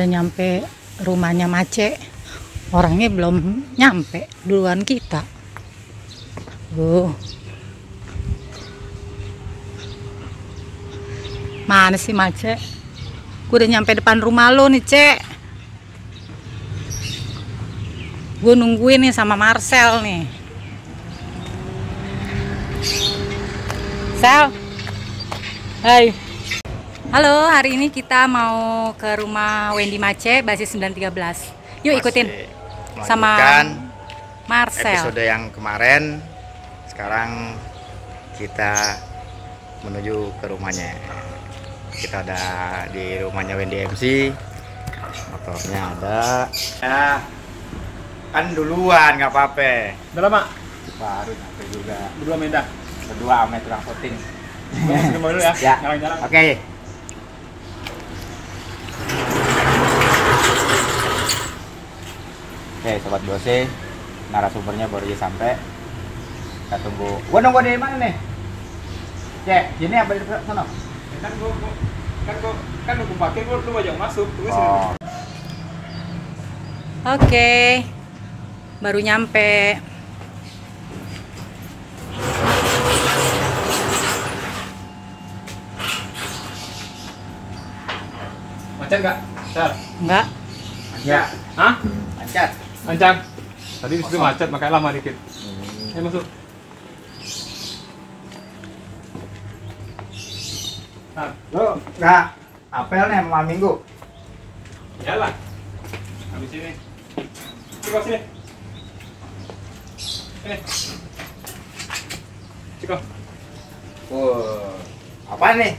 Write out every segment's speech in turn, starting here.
udah nyampe rumahnya Mace. Orangnya belum nyampe, duluan kita. Mana sih Mace? Gue udah nyampe depan rumah lo nih, Cek. Gue nungguin nih sama Marcel nih. Sel. Hai. Halo, hari ini kita mau ke rumah Wendy Mace, basis 913. Yuk ikutin sama Marcel. Episode yang kemarin, sekarang kita menuju ke rumahnya. Kita ada di rumahnya Wendy MC. Motornya ada. Ya, kan duluan nggak apa-apa. Udah lama? Baru nyampe juga. Berdua Menda. Berdua sama tukang voting. Minum dulu ya. Ya. Jalan-jalan. Oke. Oke, sobat Bose, narasumbernya baru aja sampai. Kita tunggu. Gua nunggu di mana nih? Cek, sini apa di sana? Kan nunggu pakai lu aja masuk. Tunggu sini. Oh. Oke. Baru nyampe. Macet enggak? Sel. Enggak. Ya, Hah? lancar. Lancang. Tadi di situ macet makanya lama dikit. Ayo masuk. Nah, Lo nggak apel nih malam minggu? jalan. Habis ini. Ciko sini. Sini. Ciko. Apa nih?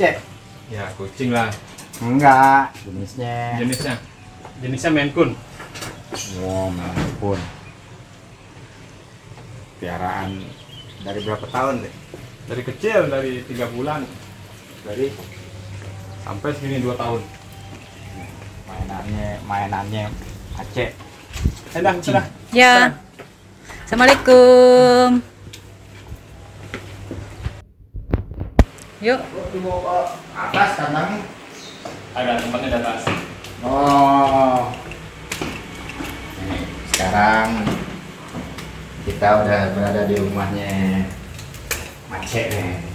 Cek. Ya, kucing lah. Enggak, jenisnya. Jenisnya Maine Coon. Wow, mampun. Piaraan dari berapa tahun deh? Dari kecil, dari 3 bulan Dari sampai segini 2 tahun. mainannya Aceh. Sudah. Ya. Assalamualaikum. Yuk. Mau ke atas kandangnya? Ada tempatnya di atas. Oh. Nih, sekarang kita udah berada di rumahnya Mace nih.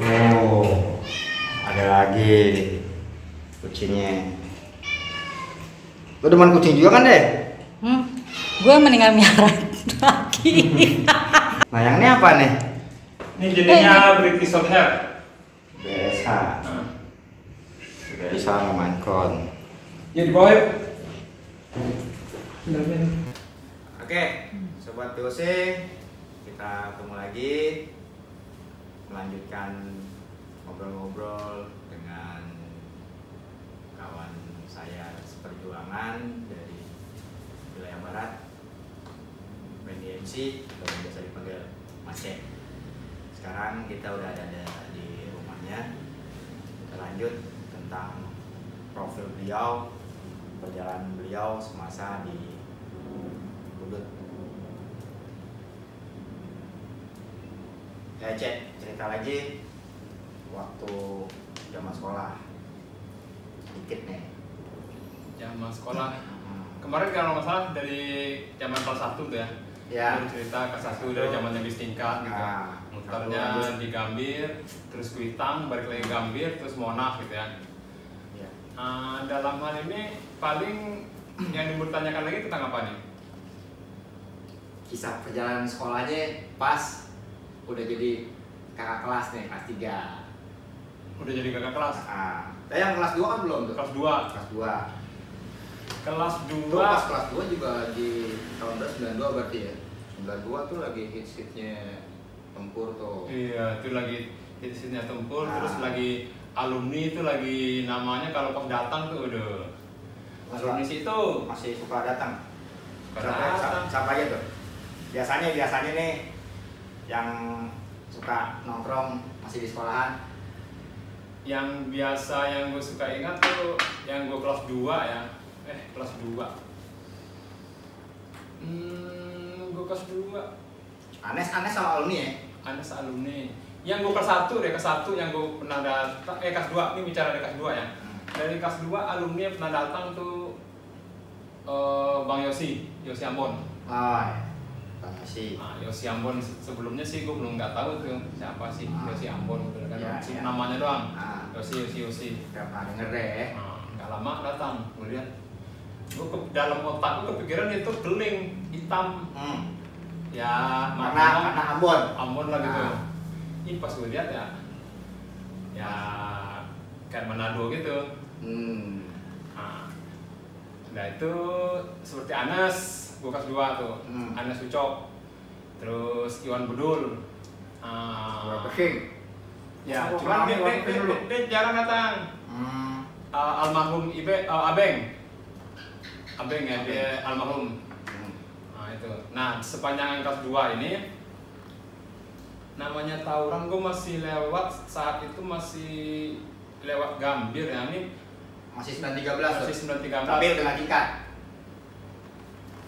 Oh, ada lagi kucingnya. Lo demen kucing juga kan deh? Gue meninggal miara lagi. Nah yang ini apa nih? Ini jenisnya British Shorthair. BSH. BSH ngemankon. Ya di bawah yuk. Oke, sobat BOC, kita ketemu lagi, melanjutkan ngobrol-ngobrol dengan kawan saya seperjuangan dari wilayah barat, Wendy MC atau yang biasa dipanggil Mace. Sekarang kita udah ada di rumahnya. Kita lanjut tentang profil beliau, perjalanan beliau semasa di Budut. Ya Cek, cerita lagi waktu zaman sekolah dikit nih. Zaman sekolah. Kemarin kalau nggak salah dari zaman kelas 1 tuh ya. Ya. Baru cerita kelas 1 dari zamannya bis tingkat gitu. Nah, Muternya di Gambir, terus Kuitang, balik lagi Gambir, terus Monas gitu ya. Ya. Dalam hal ini paling yang dibertanyakan lagi tentang apa nih? Kisah perjalanan sekolahnya pas udah jadi kakak kelas nih, kelas 3. Udah jadi kakak kelas. Yang kelas 2 kan belum tuh? Kelas 2. Kelas 2. Kelas Itu 2. pas kelas 2 juga di tahun 92 berarti ya? 92 tuh lagi hits-hitsnya Tempur tuh. Iya, itu lagi hitsnya Tempur, Nah. terus lagi alumni itu lagi namanya kalau pas datang tuh udah. Alumni situ Masih suka datang? datang. Siapa aja tuh? Biasanya nih yang suka nongkrong masih di sekolahan. Yang biasa yang gue suka ingat tuh yang gue kelas 2 ya. Kelas 2. Gue kelas 2. Anes sama alumni ya? Anes alumni. yang gue kelas 1 deh, kelas 1 yang gue pernah datang, kelas 2, ini bicara dari kelas 2 ya. Dari kelas 2 alumni yang pernah datang tuh Bang Yosi Ambon. Bang Yosi. Nah, Yosi Ambon sebelumnya sih gue belum nggak tahu tuh siapa sih Yosi Ambon gitu kan, namanya doang. Yosi. Gak pernah denger deh. Nggak lama datang, gue lihat, dalam otak gue kepikiran itu keling hitam. Ya, karena Ambon lah gitu. Ini pas gue lihat ya kayak Manado gitu. Nah itu seperti Anas, gue kelas 2 tuh. Anas Ucok, terus Iwan Budul. Ya, cuman dia jarang datang. Almarhum Abeng ya, dia almarhum. Nah itu. Nah sepanjang kelas 2 ini, namanya tawuran gue masih lewat, saat itu masih lewat Gambir ya, ini masih 913. Masih 913. Tapi dengan tingkat.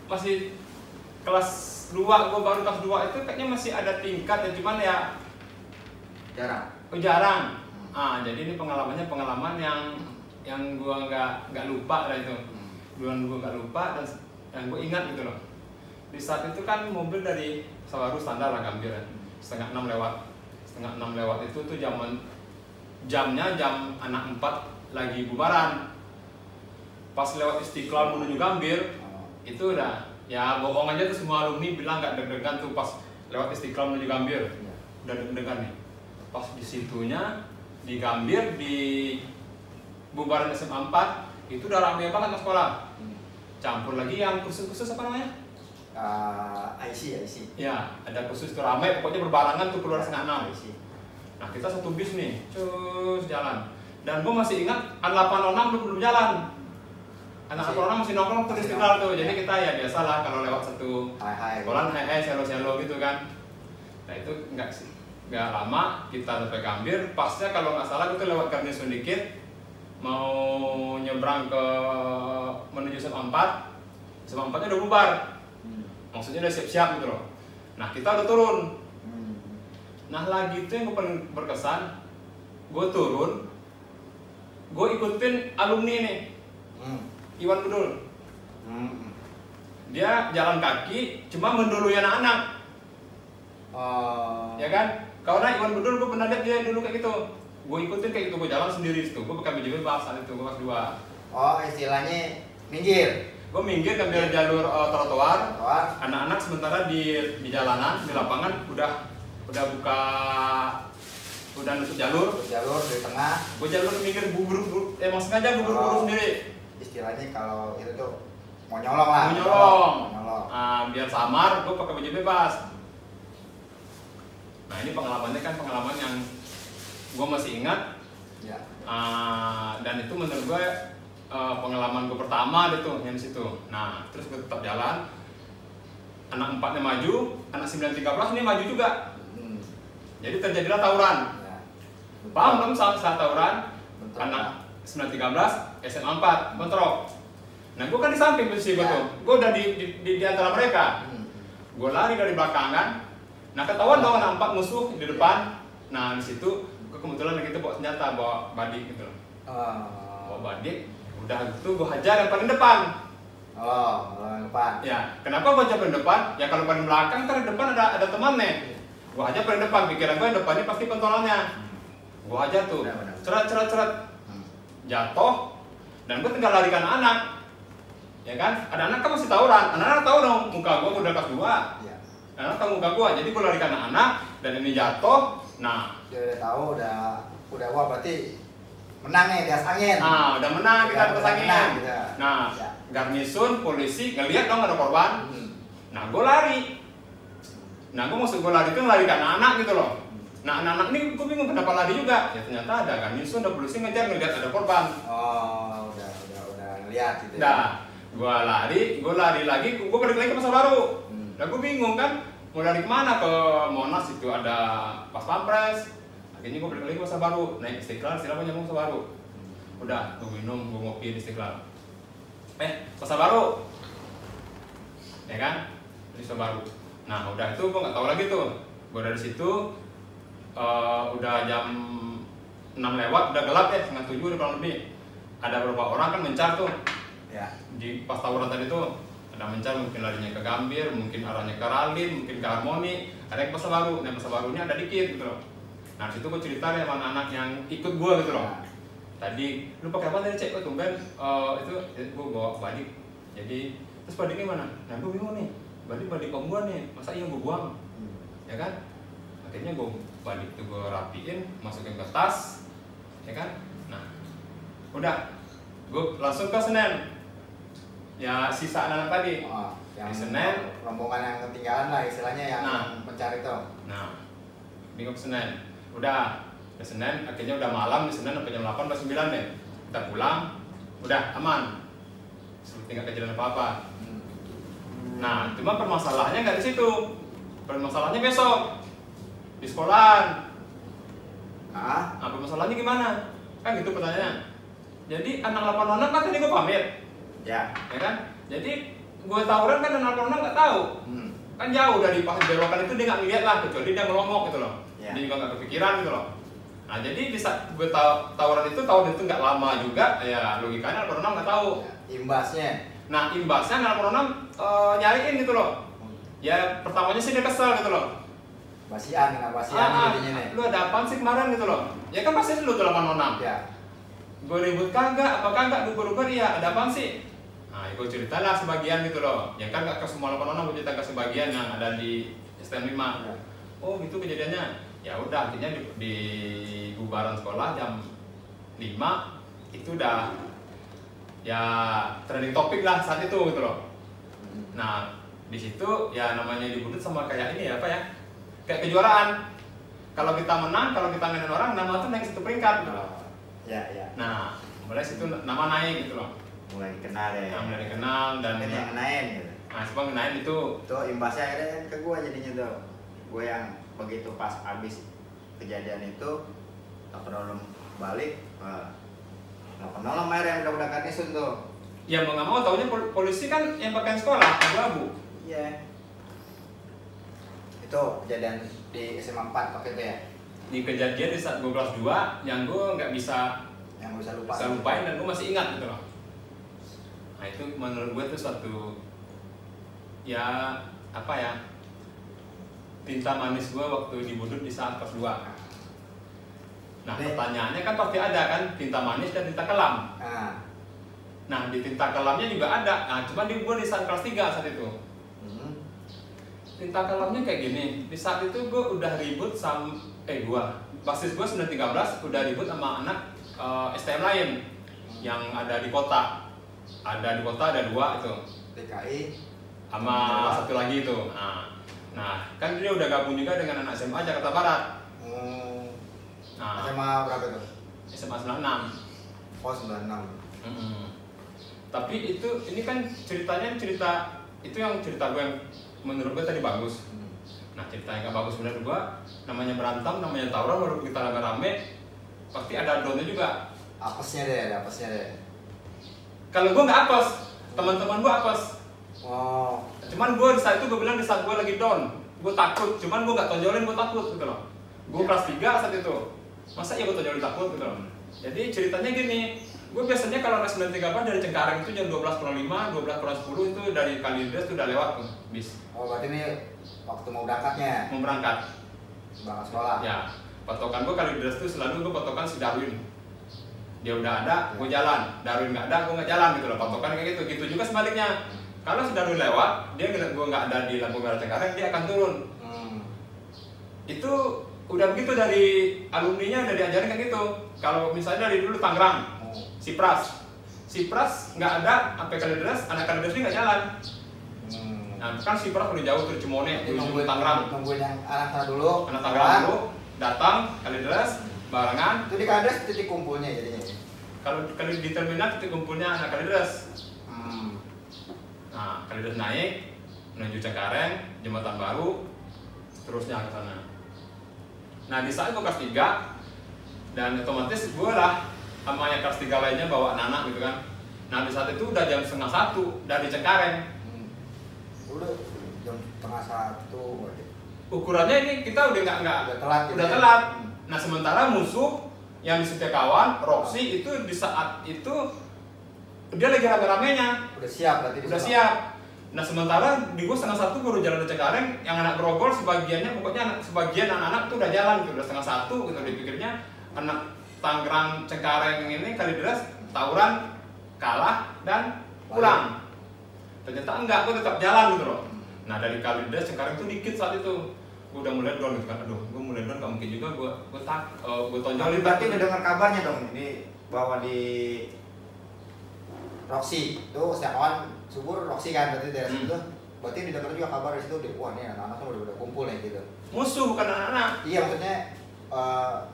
Masih kelas 2, gue baru kelas 2 itu kayaknya masih ada tingkat ya, cuman ya jarang. Jadi ini pengalaman yang gue nggak lupa lah itu. Gue nggak lupa dan yang gue ingat gitu loh. Di saat itu kan mobil dari Sawaru standar lah Gambir ya. Setengah 6 lewat itu tuh jamnya jam anak 4 lagi bubaran. Pas lewat Istiqlal menuju Gambir, itu udah ya bohong aja tuh, semua alumni bilang nggak deg-degan tuh pas lewat Istiqlal menuju Gambir. Udah deg-degan nih. Pas di situnya di Gambir, di bubaran SMA 4 itu udah ramai banget mas sekolah. Campur lagi yang kursus apa namanya? IC. Ya, ada kursus tuh ramai, pokoknya berbarengan tuh keluar setengah 6. Nah kita satu bis nih, cus jalan. Dan gue masih ingat anak 806 belum jalan. Anak 806 masih nongkrong tuh di Istiqlal tuh. Jadi kita ya biasalah kalau lewat satu sekolah selo gitu kan. Nah itu nggak lama kita sampai Gambir. Pasnya kalau nggak salah itu lewat Garnison dikit, mau nyebrang ke menuju SMA 4. SMA 4 nya udah bubar. Maksudnya udah siap-siap gitu loh. Nah kita udah turun. Nah lagi itu yang paling berkesan, gue turun, gue ikutin alumni nih, Iwan Budul. Dia jalan kaki, cuma mendului anak-anak. Ya kan? Karena Iwan Budul gue pernah lihat dia dulu kayak gitu. Gue ikutin kayak gitu, gue jalan sendiri situ. Gue pakai baju bebas saat itu, gue kelas 2. Istilahnya minggir. Gue minggir ngambil jalur trotoar. Anak-anak sementara di jalanan, di lapangan udah nutup jalur di tengah. Gue jalur minggir buru-buru, emang sengaja buru-buru sendiri. Istilahnya kalau itu tuh mau nyolong lah. Biar samar, gue pakai baju bebas. Nah ini pengalamannya kan pengalaman yang gue masih ingat. Dan itu menurut gue pengalaman gue pertama deh tuh yang situ. Nah terus gue tetap jalan. Anak 4-nya maju, anak 913 ini maju juga. Jadi terjadilah tawuran. Paham belum saat tawuran? Anak 913 SMA 4 bentrok. Nah gue kan di samping posisi gue tuh. Gue udah di antara mereka. Gue lari dari belakangan. Nah ketahuan dong anak 4 musuh di depan. Nah di situ kebetulan kita bawa senjata, bawa badik gitu. Bawa badik. Udah gitu gue hajar yang paling depan. Depan. Ya, kenapa gue hajar paling depan? Ya kalau paling belakang ntar di depan ada temannya. Gue hajar paling depan, pikiran gue yang depan ini pasti pentolannya. Gue hajar tuh, ceret. Jatuh, dan gue tinggal lari ke anak-anak. Ya kan? Ada anak kan masih tawuran. Anak-anak tahu dong muka gue udah kelas 2. Anak tahu muka gue, jadi gue lari ke anak-anak dan ini jatuh. Nah, dia udah tahu, udah wah berarti menang nih di atas angin. Nah, udah menang kita di atas angin. Nah, garnisun, polisi ngelihat dong ada korban. Nah, gue lari. Nah, gue maksud gue lari itu lari ke anak-anak gitu loh. Nah, anak-anak ini gue bingung kenapa lari juga. Ya ternyata ada garnisun, ada polisi ngelihat ada korban. Udah ngeliat gitu ya. Nah, gue lari lagi, gue balik lagi ke Pasar Baru. Nah, gue bingung kan, mau lari kemana? Ke Monas itu ada pas pampres. Akhirnya gue balik lagi ke Pasar Baru, naik Istiqlal, silahkan nyambung Pasar Baru. Udah, gue minum, gue ngopi di Istiqlal. Pasar Baru, ya kan? Di Pasar Baru. Nah, udah itu gue nggak tahu lagi tuh. Gue dari situ udah jam 6 lewat, udah gelap ya, setengah 7 udah kurang lebih. Ada beberapa orang kan mencar tuh Ya. di pas tawuran tadi tuh, ada mencar mungkin larinya ke Gambir, mungkin arahnya ke Ralin, mungkin ke Harmoni, ada yang Pasar Baru. Nah Pasar Barunya ada dikit gitu loh. Nah situ gue cerita ya sama anak yang ikut gue gitu loh. Nah. Tadi lu pakai apa tadi cek? Oh tumben itu gue bawa badik. Jadi terus badiknya mana? Nah gue bingung nih, badik om gue nih, masa iya gue buang? Ya kan? Akhirnya gue badik tuh gue rapiin, masukin ke tas, ya kan? Nah udah, gue langsung ke Senen. Ya sisa anak tadi. Oh, yang di Senen. rombongan yang ketinggalan lah istilahnya yang Nah. mencari itu. Nah, bingung ke Senen. Udah ke Senen, akhirnya udah malam di Senen sampai jam 8 pas 9 deh. Kita pulang, udah aman. Seperti nggak kejadian apa-apa. Nah, cuma permasalahannya nggak di situ. Permasalahannya besok di sekolahan. Ah, Nah, permasalahannya gimana? Kan gitu pertanyaannya. Jadi anak 86 kan tadi gue pamit, ya. ya kan? Jadi gue tawuran kan anak 86 nggak tahu. Kan jauh dari pas belokan itu dia nggak ngeliat lah, kecuali dia ngelongok gitu loh. Ya. Dia juga nggak kepikiran gitu loh. Nah jadi di saat gue tawuran itu tahun itu nggak lama juga, ya logikanya anak 86 nggak tahu. Ya, imbasnya. Nah imbasnya anak 86 nyariin gitu loh. Ya pertamanya sih dia kesel gitu loh. Basian, kena basian jadinya nih. Lu ada apaan sih kemarin gitu loh? Ya kan pasti lu tuh 86. Ya. Gue ribut kagak, apa kagak, gugur-gugur ya, ada apaan sih? Nah, gue ceritalah sebagian gitu loh. Ya kan gak ke semua 86, gue cerita ke sebagian yang ada di STM 5. Ya. Oh gitu kejadiannya. Ya udah, akhirnya di bubaran sekolah jam 5 itu udah ya trending topik lah saat itu gitu loh. Nah, di situ ya namanya dibudut sama kayak ini ya, apa ya? Kayak kejuaraan. Kalau kita menang, kalau kita ngelain orang, nama tuh naik 1 peringkat gitu loh. Ya, ya. Nah, mulai situ nama naik gitu loh. Mulai dikenal ya. Nah, mulai dikenal dan Ini yang ngenain gitu. nah, sebab ngenain itu Tuh imbasnya akhirnya kan ke gua jadinya tuh. Gua yang begitu pas abis kejadian itu, penolong balik, penolong akhirnya yang udah kanisun tuh. ya mau nggak mau taunya polisi kan yang pakaian sekolah abu-abu. Iya. Itu kejadian di SMA 4 waktu itu ya. Di kejadian di saat gue kelas 2 yang gue nggak bisa Yang bisa lupa. lupain dan gue masih ingat gitu loh. Nah itu menurut gue tuh suatu ya apa ya tinta manis gue waktu di Budut di saat kelas 2. Nah pertanyaannya kan pasti ada kan tinta manis dan tinta kelam. Nah di tinta kelamnya juga ada. Nah cuma di gue di saat kelas 3 saat itu. Tinta kelamnya kayak gini. Di saat itu gue udah ribut sama basis gue 913 udah ribut sama anak STM lain yang ada di kota. Ada di kota ada 2 itu. DKI Sama satu lagi itu. Nah, kan dia udah gabung juga dengan anak SMA Jakarta Barat. Nah, SMA berapa tuh? SMA 96. Oh 96. Tapi ini kan ceritanya cerita itu yang cerita gue yang menurut gue tadi bagus. Nah cerita yang gak bagus menurut gue namanya berantem, namanya tawuran baru kita rame-rame pasti ada downnya juga. Apesnya deh, ada apesnya deh. Kalau gue nggak apes, teman-teman gue apes. Oh. Cuman gue di saat itu gue bilang di saat gue lagi down, gue takut. Cuman gue nggak tonjolin, gue takut gitu loh. Gue kelas 3 saat itu, masa iya gue tonjolin takut gitu loh. Jadi ceritanya gini, gue biasanya kalau naik 938 dari Cengkareng itu jam 12.05, 12.10 itu dari Kalideres itu udah lewat tuh bis. Oh berarti ini waktu mau berangkatnya? Mau berangkat. Berangkat sekolah? Ya, patokan gue Kalideres itu selalu gue patokan si Darwin. Dia udah ada, gue jalan. Darwin nggak ada, gue nggak jalan gitu loh. Patokan kayak gitu. Gitu juga sebaliknya. Kalau si Darwin lewat, dia ngeliat gue nggak ada di lampu merah Cengkareng, dia akan turun. Itu udah begitu dari alumninya udah diajarin kayak gitu. Kalau misalnya dari dulu Tangerang, Sipras nggak ada, sampai Kalideres, anak Kalideres ini nggak jalan. Nah kan Sipras udah jauh tuh Cimone, menuju Tangerang. Nungguin yang anak sana dulu. Anak Tangerang dulu, datang Kalideres, barengan. Itu di Kalideres titik kumpulnya jadinya. Kalau di terminal titik kumpulnya anak Kalideres. Nah, Kalideres naik menuju Cengkareng, Jembatan Baru, terusnya ke sana. Nah, di saat gue kelas 3 dan otomatis gue lah sama yang kelas 3 lainnya bawa anak gitu kan. Nah, di saat itu udah jam 12:30 dari Cengkareng. Udah jam 12:30 berarti. ukurannya ini kita udah udah telat. telat. Nah sementara musuh yang di Setiakawan, Roxy itu di saat itu dia lagi rame-ramenya. Udah siap berarti. Udah siap. Nah sementara di gua 1:30 baru jalan ke Cengkareng, yang anak Grogol sebagiannya pokoknya sebagian anak-anak tuh udah jalan gitu, udah 1:30 gitu. Dipikirnya anak Tangerang Cengkareng ini Kalideres tawuran kalah dan pulang. Ternyata enggak, gua tetap jalan gitu loh. Nah dari Kalideres Cengkareng tuh dikit saat itu. Gue udah mulai down gitu kan, aduh gue mulai down, gak mungkin juga gue tonjolin. Berarti udah dengar kabarnya dong ini bahwa di Roxy itu Setiakawan subur Roxy kan berarti dari situ. Berarti didengar juga kabar dari situ, wah nih anak-anak udah kumpul ya gitu. Musuh bukan anak-anak. Iya maksudnya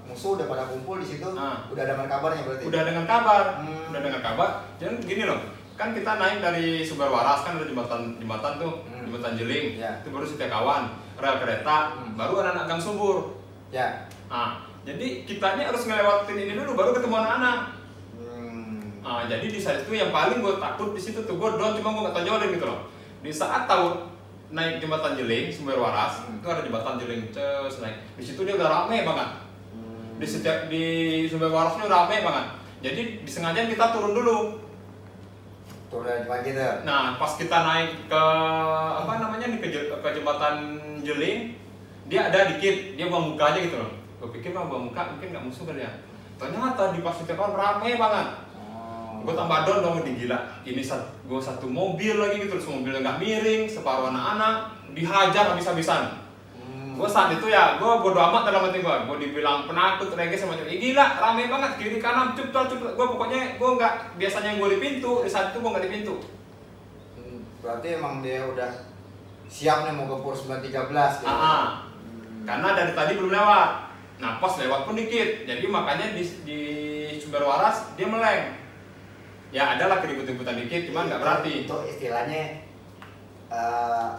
musuh udah pada kumpul di situ, udah dengar kabarnya berarti. Udah dengar kabar, udah dengar kabar. Jadi gini loh, kan kita naik dari Sumber Waras kan ada jembatan tuh, jembatan Jeling, itu baru Setiakawan. Rel kereta, baru anak-anak Gang Subur. Ya. Nah, jadi kitanya harus ngelewatin ini dulu, baru ketemu anak-anak. Nah, jadi di saat itu yang paling gue takut di situ tuh gue down, cuma gue nggak tonjolin gitu loh. Di saat tahu naik jembatan Jeling, Sumber Waras, itu ada jembatan Jeling, naik. Di situ dia udah rame banget. Di Sumber Warasnya udah rame banget. Jadi disengaja kita turun dulu. Turun gitu. Nah, pas kita naik ke apa namanya ke jembatan Jeling, dia ada dikit, dia buang muka aja gitu loh. Gue pikir mah buang muka mungkin nggak musuh kali ya. Ternyata di pas Setiakawan rame banget. Gue tambah down dong, gila. Ini gue satu mobil lagi gitu, terus mobilnya nggak miring, separuh anak-anak dihajar habis-habisan. Gue saat itu ya, gue bodo amat dalam hati gue. Gue dibilang penakut, reggae sama cewek. Gila, rame banget kiri kanan, cuptal. Gue pokoknya gue nggak biasanya gue di pintu, di saat itu gue nggak di pintu. Berarti emang dia udah siap nih mau gempur 913 gitu. Karena dari tadi belum lewat. Nah pas lewat pun dikit. Jadi makanya di Sumber Waras dia meleng. Ya adalah keribut-ributan dikit, cuman nggak berarti. Itu istilahnya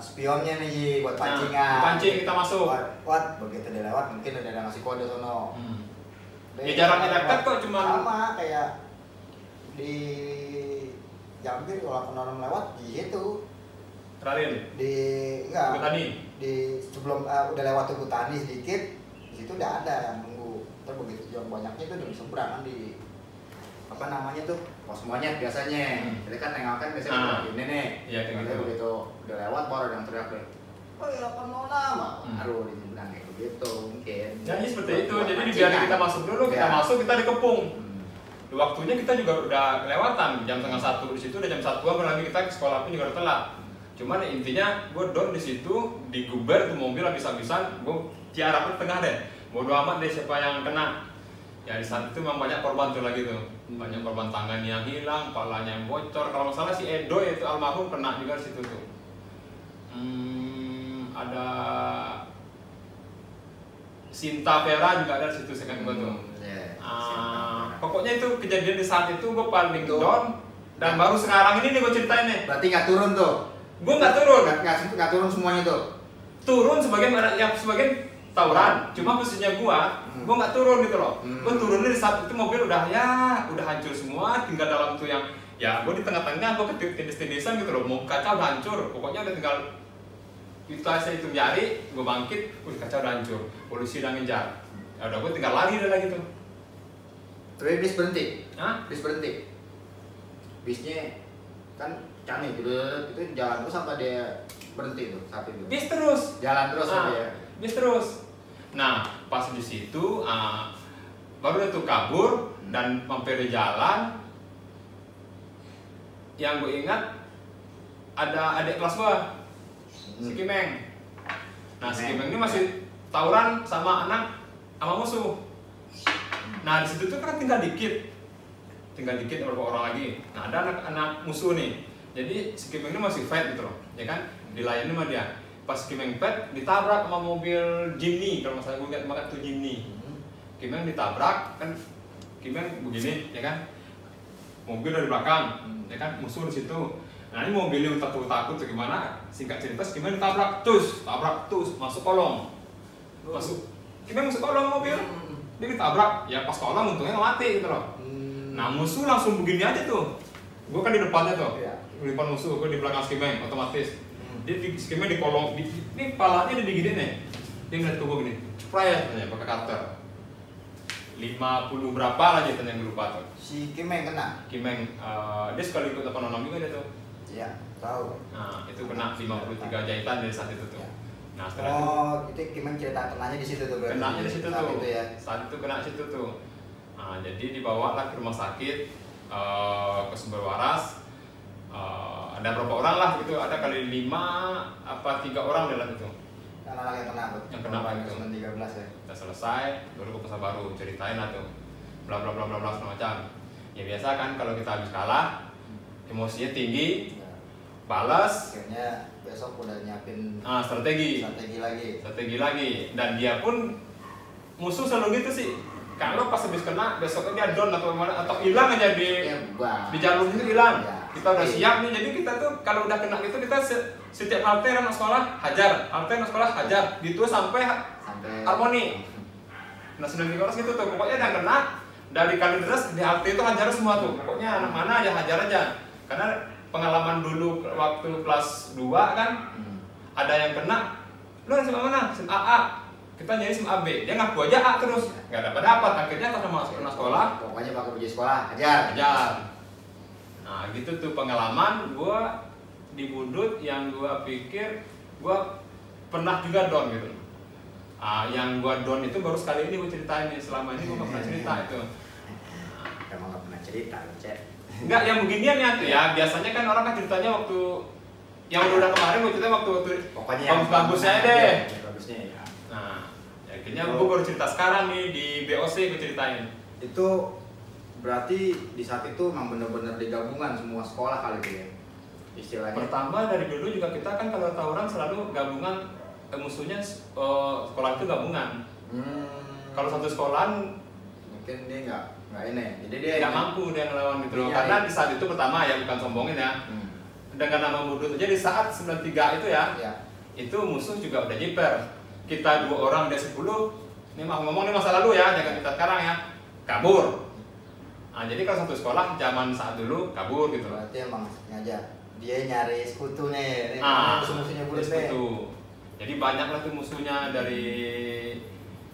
spionnya nih buat pancingan. Nah, pancing kita masuk. What begitu dia lewat mungkin udah ngasih kode sono. Ya jaraknya dekat kok, cuman sama kayak di Jambir kalau orang lewat di situ. Ralin. Enggak. Tani. Di sebelum udah lewat Tugu Tani sedikit, di situ udah ada yang nunggu. Terus begitu yang banyaknya itu udah di seberang kan di apa namanya tuh pos monyet biasanya. Jadi kan nengokan biasanya ini nih. Iya, gitu. Begitu udah lewat baru ada yang teriak deh. Oh ya 806. Aduh dibilang kayak begitu mungkin. Jadi seperti itu. Jadi biar kita masuk dulu, kita masuk kita dikepung. Waktunya kita juga udah kelewatan jam 12:30 di situ udah jam 1-an lagi kita ke sekolah pun juga udah telat. Cuman intinya gue down di situ, diguber tuh mobil habis-habisan, gue tiarap ke tengah deh. Bodo amat deh siapa yang kena. Ya di saat itu memang banyak korban tuh lagi tuh. Banyak korban tangan yang hilang, kepalanya yang bocor. Kalau masalah si Edo itu almarhum kena juga di situ tuh. Ada Sinta Vera juga ada di situ sekan gue tuh. Pokoknya itu kejadian di saat itu gue paling down. Dan baru sekarang ini nih gue ceritain nih. Berarti nggak turun tuh? Gue nggak turun. Nggak turun semuanya tuh? Turun sebagian tawuran. Cuma posisinya gue nggak turun gitu loh. Gue turunnya di saat itu mobil udah hancur semua. Tinggal dalam tuh yang ya gue di tengah-tengah, gue ketindes-tindesan gitu loh. Mau kaca udah hancur. Pokoknya udah tinggal saya hitung jari, gue bangkit, kaca udah hancur. Polisi udah ngejar. Ya udah gue tinggal lari lagi tuh. Terus bis berhenti? Bis berhenti? Bisnya kan canggih gitu, itu jalan terus sampai dia berhenti tuh saat itu? Bis terus. Jalan terus sampai ya? Bis terus. Nah pas di situ baru itu kabur dan mampir di jalan. Yang gue ingat ada adik kelas gue, si Kimeng. Nah si Kimeng ini masih tawuran sama musuh. Nah di situ tuh kan tinggal dikit beberapa orang lagi. Nah ada anak musuh nih. Jadi si Kimeng ini masih fight gitu loh, ya kan? Dilayani sama dia. Pas Kimeng fight ditabrak sama mobil Jimny, kalau masalah gue ingat banget tuh Jimny. Kimeng ditabrak kan, Kimeng begini, ya kan? Mobil dari belakang, ya kan? Musuh di situ. Nah ini mobilnya takut tuh gimana? Singkat cerita, Kimeng ditabrak, masuk kolong. Kimeng masuk kolong mobil. Dia ditabrak, ya pas kolong untungnya nggak mati gitu loh. Nah musuh langsung begini aja tuh. Gue kan di depannya tuh, di depan musuh, gue di belakang Skimeng otomatis. Dia Skimeng di kolong, ini palanya dia digini nih. Dia ngeliat ke gue gini, cepet ya pakai cutter. 50 berapa lah jahitan yang lupa tuh. Si Kimeng kena. Kimeng, dia sekali ikut 86 juga dia tuh. Iya, tahu. Nah, itu kena 53 jahitan dari saat itu tuh. Ya. Nah, setelah itu Kimeng cerita kenanya di situ tuh berarti. kenanya di situ saat tuh. Itu ya. Saat itu kena situ tuh. Nah, jadi dibawa lah ke rumah sakit ke Sumber Waras. Ada berapa orang lah gitu, ada kali 5 apa 3 orang dalam itu. Anak-anak yang kena tuh. Yang kena itu. 13 ya. Udah selesai, baru ke Pasar Baru ceritain lah tuh. Bla bla bla bla bla segala macam. Ya biasa kan kalau kita habis kalah, emosinya tinggi, Ya. balas, Akhirnya besok udah nyiapin strategi lagi. Dan dia pun musuh selalu gitu sih. Kalau pas habis kena besoknya dia down atau mana atau hilang aja di jalur itu hilang. Ya. Kita udah siap nih, jadi kita tuh kalau udah kena gitu kita setiap halte anak sekolah hajar, halte anak sekolah hajar, gitu sampai harmoni. Nah 93 gitu tuh, pokoknya yang kena dari Kalideres di halte itu hajar semua tuh. Pokoknya anak mana aja hajar aja. Karena pengalaman dulu waktu kelas 2 kan ada yang kena, lu SMA mana? SMA A. Kita nyari SMA B, dia ngaku aja A terus, nggak dapat. Akhirnya pas masuk ke sekolah, pokoknya pakai baju sekolah hajar. Nah gitu tuh pengalaman gua di Budut yang gua pikir gua pernah juga down gitu. Yang gua down itu baru sekali ini gua ceritain nih, selama ini gua nggak pernah cerita itu. Emang nggak pernah cerita, Cek. Enggak, yang beginian ya tuh ya. Biasanya kan orang kan ceritanya waktu yang udah kemarin gua cerita waktu pokoknya yang bagusnya deh. Bagusnya ya. Nah, akhirnya gua baru cerita sekarang nih di BOC gua ceritain. Itu berarti di saat itu memang benar-benar digabungan semua sekolah kali itu ya istilahnya. Pertama dari dulu juga kita kan kalau tawuran selalu gabungan, musuhnya sekolah itu gabungan. Kalau satu sekolahan Mungkin dia nggak ini, jadi dia nggak mampu dia ngelawan gitu loh. Iya, Karena iya. di saat itu pertama ya, bukan sombongin ya, dengan nama Budut aja di saat 93 itu ya, Ya. itu musuh juga udah jiper. Kita 2 orang dia 10, ini mah ngomong ini masa lalu ya, jangan kita sekarang ya, kabur. Nah, jadi kalau satu sekolah zaman saat dulu kabur gitu loh. Berarti emang sengaja dia nyari sekutu nih, musuh-musuhnya Budut nih. Sekutu. Jadi banyak lah tuh musuhnya dari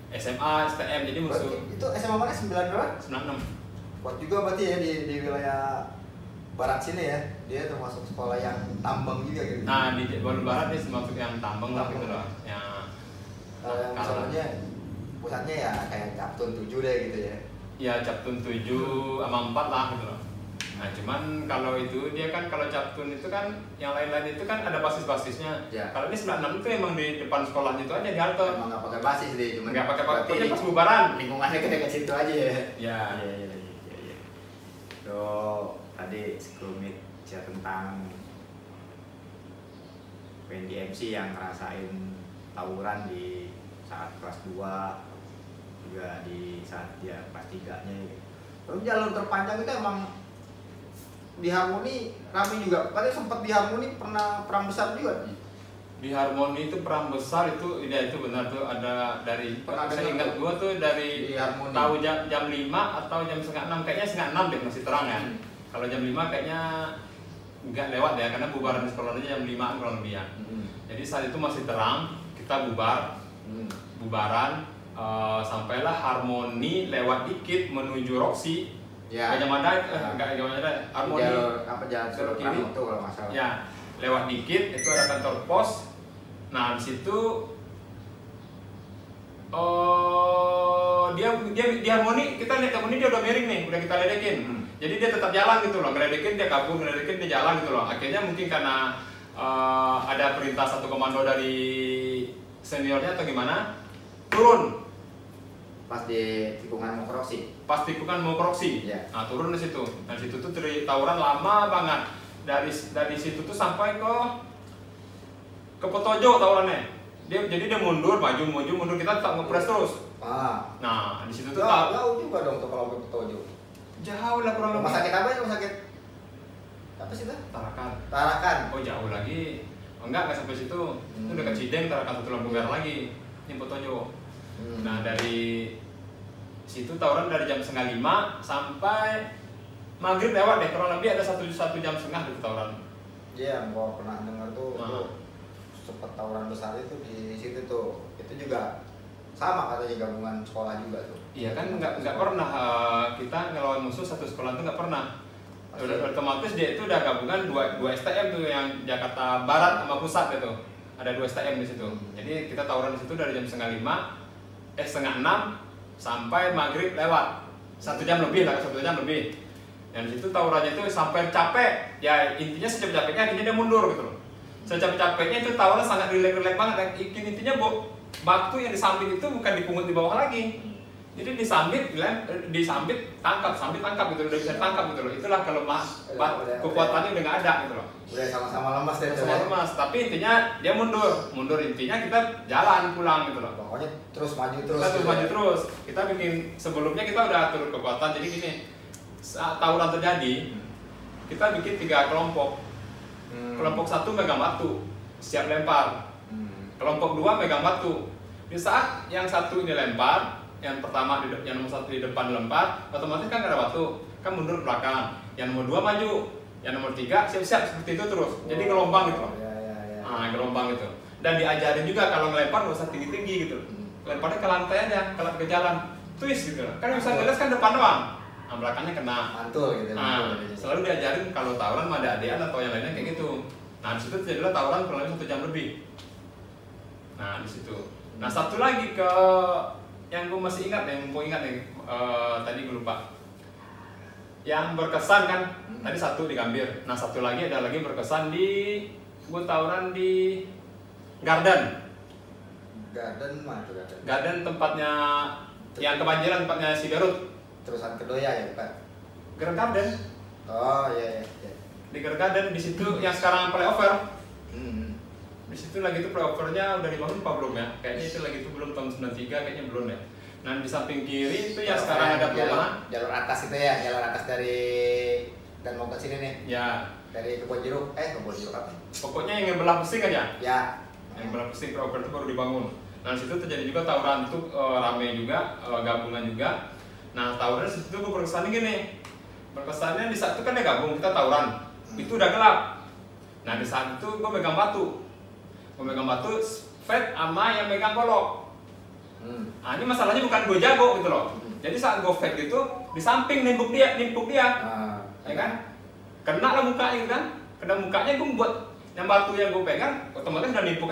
SMA, STM, jadi musuh. Berarti itu SMA mana 9 berapa? 96. Kuat juga berarti ya di wilayah barat sini ya. Dia termasuk sekolah yang tambang juga gitu. Nah, di Bandung Barat dia termasuk yang tambang lah gitu loh. Ya. Yang misalnya pusatnya ya kayak Captun 7 deh gitu ya. Ya Captun 7 sama 4 lah gitu loh. Nah cuman kalau itu dia kan, kalau Captun itu kan yang lain-lain itu kan ada basis-basisnya. Ya. Kalau ini 96 itu emang di depan sekolahnya itu aja di halte. Emang nggak pakai basis deh, cuma Nggak pakai berarti pokoknya pas bubaran. lingkungannya ke dekat situ aja ya. Ya. Iya. So tadi sekelumit cerita tentang Wendy MC yang ngerasain tawuran di saat kelas 2, juga di saat dia kelas 3-nya. Terus jalur terpanjang itu emang di Harmoni kami juga, katanya sempat di Harmoni pernah perang besar juga. Di Harmoni itu perang besar itu, ya itu benar tuh, ada dari, Pernah saya dengar ingat tuh. gua tuh dari Di Harmoni. tahu jam 5 atau jam setengah 6, kayaknya setengah 6 deh masih terang ya. Kalau jam 5 kayaknya nggak lewat ya, karena bubaran di sekolah aja jam 5 kurang lebih ya. Jadi saat itu masih terang, kita bubaran, sampailah Harmoni lewat dikit menuju Roxy. Ya. Gajah Mada, nggak Gajah Mada, Harmoni. Jalur kiri itu kalau nggak salah. Ya, lewat dikit itu ada kantor pos. Nah di situ dia di Harmoni, kita lihat Harmoni dia udah miring nih, udah kita ledekin. Jadi dia tetap jalan gitu loh, ngeledekin dia kabur, ngeledekin dia jalan gitu loh. Akhirnya mungkin karena ada perintah satu komando dari seniornya atau gimana, turun. Pas di tikungan mau Roxy. Pas tikungan mau Roxy. Iya. Nah turun di situ. Nah situ tuh tawuran lama banget. Dari situ tuh sampai ke Potojo tawurannya. Jadi dia mundur, mundur, kita tetap ngepres terus. Nah di situ tuh jauh juga dong tuh kalau ke Potojo. jauh lah kurang Rumah lebih. sakit apa ya? Rumah sakit apa sih itu? Tarakan. Oh jauh lagi. Enggak sampai situ. Itu dekat Cideng, Tarakan satu lampu merah lagi. Ini Potojo. Nah dari situ tawuran dari jam 4:30 sampai maghrib lewat deh, kurang lebih ada satu jam setengah gitu tawuran. Iya, gua pernah dengar tuh sempat tawuran besar itu di situ tuh. Itu juga sama katanya gabungan sekolah juga tuh. Iya kan nggak pernah kita ngelawan musuh satu sekolah itu nggak pernah. Otomatis dia itu udah gabungan dua STM tuh yang Jakarta Barat sama Pusat gitu. Ada 2 STM di situ. Jadi kita tawuran di situ dari jam 4:30, 5:30 sampai maghrib lewat. 1 jam lebih lah, 1 jam lebih. Dan di situ tawurannya itu sampai capek. Ya intinya secapek-capeknya akhirnya dia mundur gitu loh. Secapek-capeknya itu tawuran sangat rileks banget. Intinya batu yang disambit itu bukan dipungut di bawah lagi. Jadi disambit tangkap gitu, udah bisa tangkap gitu loh. Itulah kalau kekuatannya udah nggak ada gitu loh. Udah sama-sama lemas deh. Sama lemas, tapi intinya dia mundur intinya kita jalan pulang gitu loh. Pokoknya terus maju terus. Kita terus maju terus. Kita bikin sebelumnya kita udah atur kekuatan. Jadi gini, saat tawuran terjadi, kita bikin 3 kelompok. Kelompok 1 megang batu, siap lempar. Kelompok 2 megang batu. Di saat yang satu ini lempar, yang pertama yang nomor 1 di depan lempar, otomatis kan gak ada batu, kan mundur ke belakang. Yang nomor 2 maju, yang nomor 3 siap-siap seperti itu terus. Jadi gelombang gitu loh. Nah, gelombang gitu. Dan diajarin juga kalau ngelempar gak usah tinggi-tinggi gitu. Lemparnya ke lantai aja, kalau ke jalan, twist gitu. Kan bisa ngeles kan depan doang. Nah, belakangnya kena. Mantul gitu. Nah, selalu diajarin kalau tawuran sama ada adean atau yang lainnya kayak gitu. Nah, di situ terjadilah tawuran kurang lebih 1 jam lebih. Nah, di situ. Nah, satu lagi ke yang gue masih ingat nih, tadi gue lupa. Yang berkesan kan, tadi 1 di Gambir. Nah, satu lagi ada lagi berkesan di gue tawuran di Garden. Garden mana tuh Garden? Garden tempatnya yang kebanjiran, tempatnya si Berut. Terusan Kedoya ya Pak? Garden. Oh iya. Di Garden di situ yang sekarang playover. Di situ lagi tuh playovernya udah dibangun apa belum ya? Kayaknya itu lagi tuh belum tahun 93, kayaknya belum ya. Nah di samping kiri itu yang sekarang ada perumahan. Jalur atas itu ya, jalur atas dari dan mau ke sini nih. Ya. Dari Kebon Jeruk apa? Pokoknya yang belah Pesing aja. Ya. Yang belah Pesing playover itu baru dibangun. Nah di situ terjadi juga tawuran itu rame juga, gabungan juga. Nah tawuran di situ gue berkesannya gini. Berkesannya di saat itu kan dia gabung, kita tawuran. Itu udah gelap. Nah di saat itu gue megang batu. Fed sama yang megang golok. Nah ini masalahnya bukan gue jago gitu loh. Jadi saat gue fed gitu di samping nimpuk dia, ya kan? Kena lah mukanya gitu kan? Kena mukanya gue buat yang batu yang gue pegang, otomatis udah nimpuk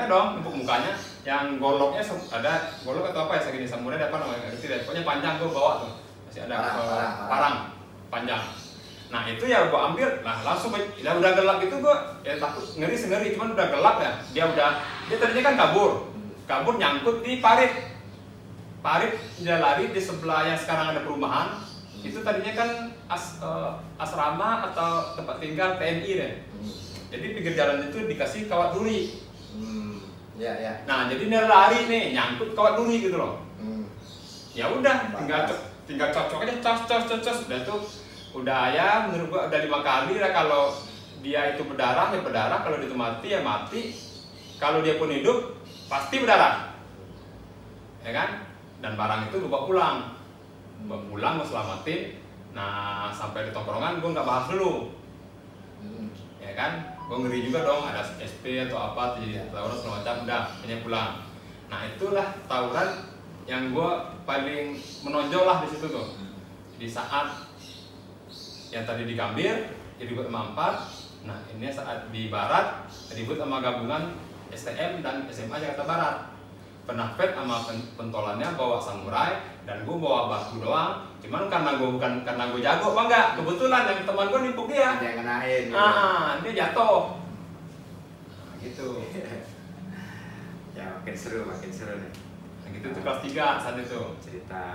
mukanya. Yang goloknya ada golok atau apa ya segini samurai apa namanya? Ngerti deh. Pokoknya panjang gue bawa tuh, masih ada parang panjang. Nah itu ya gue ambil, nah langsung ya udah gelap gitu gue ya takut ngeri cuman udah gelap ya dia tadinya kan kabur nyangkut di parit dia lari di sebelah yang sekarang ada perumahan. Itu tadinya kan asrama atau tempat tinggal TNI deh. Jadi pinggir jalan itu dikasih kawat duri. Ya. Nah jadi dia lari nih nyangkut kawat duri gitu loh. Ya udah tinggal cocok aja cos udah tuh. Udah ya menurut gua udah 5 kali lah. Kalau dia itu berdarah ya berdarah, kalau dia itu mati ya mati, kalau dia pun hidup pasti berdarah ya kan. Dan barang itu gua bawa pulang gua selamatin. Nah sampai di tongkrongan gua nggak bahas dulu ya kan, gua ngeri juga dong ada SP atau apa jadi tawuran segala macam, udah hanya pulang. Nah itulah tawuran yang gua paling menonjol lah di situ tuh, di saat yang tadi di Gambir ribut sama 4. Nah ini saat di Barat ribut sama gabungan STM dan SMA Jakarta Barat. Pernah fed sama pentolannya bawa samurai dan gue bawa batu doang. Cuman karena gue jago enggak, kebetulan yang teman gue nimpuk dia. Dia ngenain gitu. Dia jatuh. Nah, gitu. Ya makin seru nih. Nah, gitu tuh kelas 3 saat itu. Cerita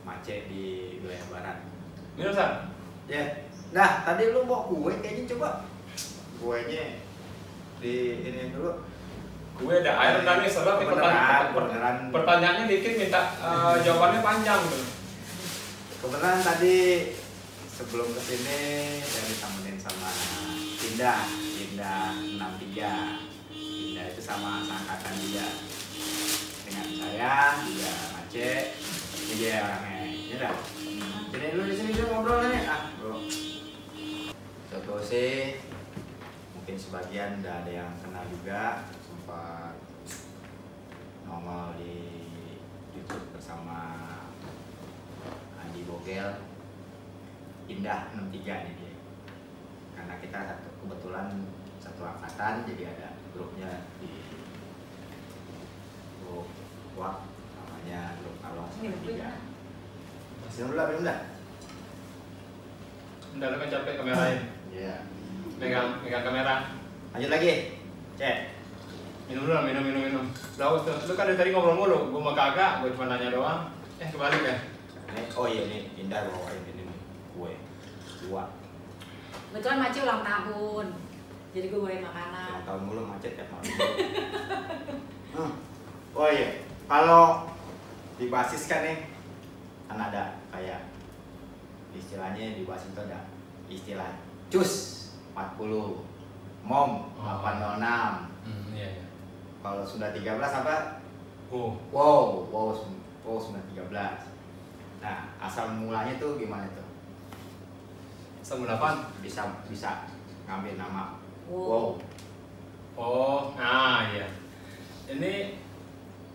Mace di wilayah Barat. Minusan? Ya. Nah, tadi lu mau kue kayaknya coba. Kuenya di ini dulu. Kue ada air dan soalnya pertanyaannya dikit minta jawabannya panjang tuh. Kebenaran tadi sebelum kesini saya ditemenin sama Indah 63. Indah itu sama seangkatan dia. Dengan saya, dia Mace, dia orangnya. Ya dah. Jadi lu di sini dulu ngobrol nih. Bro. Contoh sih mungkin sebagian udah ada yang kenal juga, sempat nongol di YouTube bersama Andi Bogel. Indah 63 nih dia. Karena kita kebetulan satu angkatan, jadi ada grupnya di grup WhatsApp namanya grup Kalong 93. Minum dulu, minum dah. Udah lu kan capek kamerain. Iya. Megang kamera. Lanjut lagi. Cek. Minum dulu, minum. Lalu tuh, lu kan dari tadi ngobrol mulu, gua mah kagak, gua cuma nanya doang. Kebalik ya. Oh iya nih, Indah bawain ini nih, kue. Dua. Kebetulan Maci ulang tahun, jadi gue bawain makanan. Yang tahun mulu macet ya tahun mulu. Oh iya, kalau di basis kan nih, kan ada kayak istilahnya di basis itu ada istilah cus 40, mom 806. Iya. Kalau sudah 13 apa? Wow. Wow sudah 13. Nah, asal mulanya tuh gimana tuh? Asal mula apaan? Bisa ngambil nama Wow. Oh, nah iya. Ini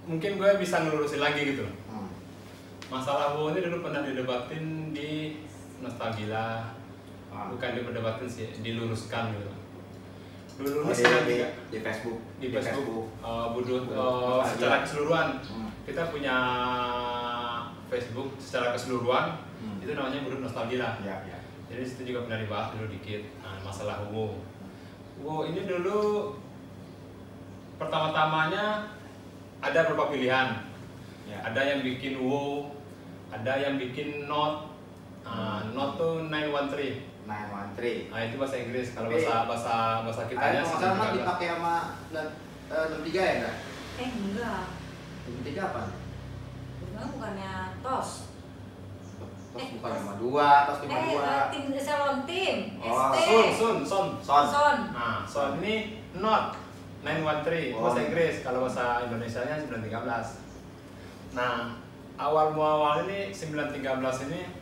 mungkin gue bisa ngelurusin lagi gitu. Masalah wow ini dulu pernah didebatin di Nostalgia. Bukan diperdebatin sih, diluruskan gitu. Dulu di Facebook. Di Facebook. Budut secara keseluruhan. Kita punya Facebook secara keseluruhan. Itu namanya Budut Nostalgia. Ya. Jadi situ juga pernah dibahas dulu dikit masalah wow. Wow ini dulu pertama-tamanya ada beberapa pilihan. Ya. Ada yang bikin wow, ada yang bikin not. Not tuh 913. 913. Nah itu bahasa Inggris. Kalau bahasa kitanya kalau nggak salah dipakai sama 63 ya enggak? Enggak. 63 apa? Bukannya tos. Tos bukan 52, tos 52. Tim salon tim. Oh, ST. Son. Nah, son ini not 913 bahasa Inggris. Kalau bahasa Indonesianya 913. Nah, awal muawal ini 913 ini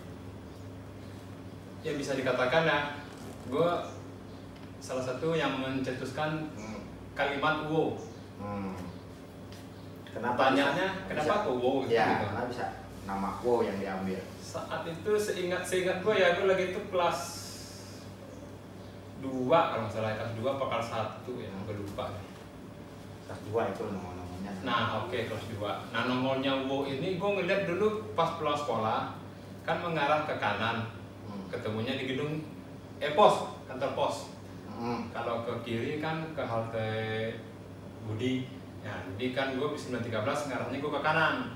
ya bisa dikatakan ya, gue salah satu yang mencetuskan kalimat wow. Kenapa? Pertanyaannya kenapa kok wow gitu? Ya, karena bisa nama wow yang diambil. Saat itu seingat gue ya, gue lagi itu kelas 2 kalau nggak salah, kelas 2 apa kelas 1 ya, gue lupa. Kelas 2 itu nomor-nomornya. Nah oke, kelas 2. Nah nomornya wow ini gue ngeliat dulu pas pulang sekolah kan mengarah ke kanan. Ketemunya di gedung pos, kantor pos. Kalau ke kiri kan ke halte Budi. Ya, jadi kan gue bis 913 ngarahnya gue ke kanan.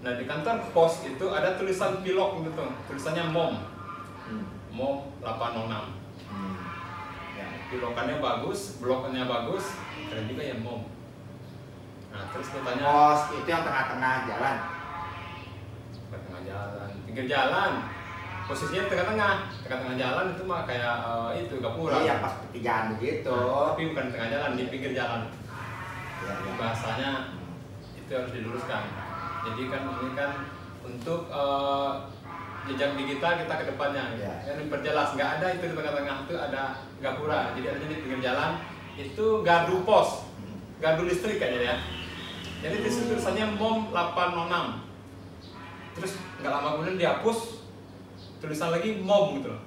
Nah di kantor pos itu ada tulisan pilok gitu, tulisannya mom, mom 806. Ya, pilokannya bagus, blokannya bagus, keren juga ya mom. Nah terus gue tanya. Pos itu yang tengah-tengah jalan. Tengah jalan, pinggir jalan. Posisinya tengah-tengah jalan itu mah kayak itu gapura. Iya pas pertigaan begitu. Tapi bukan tengah jalan, di pinggir jalan. Ya. Bahasanya itu harus diluruskan. Jadi kan ini kan untuk jejak digital kita ke depannya. Kan diperjelas, nggak ada itu di tengah-tengah itu ada gapura. Jadi adanya di pinggir jalan itu gardu pos, gardu listrik kayaknya ya. Jadi di situ tulisannya MOM 806. Terus nggak lama kemudian dihapus, tulisan lagi mom gitu loh.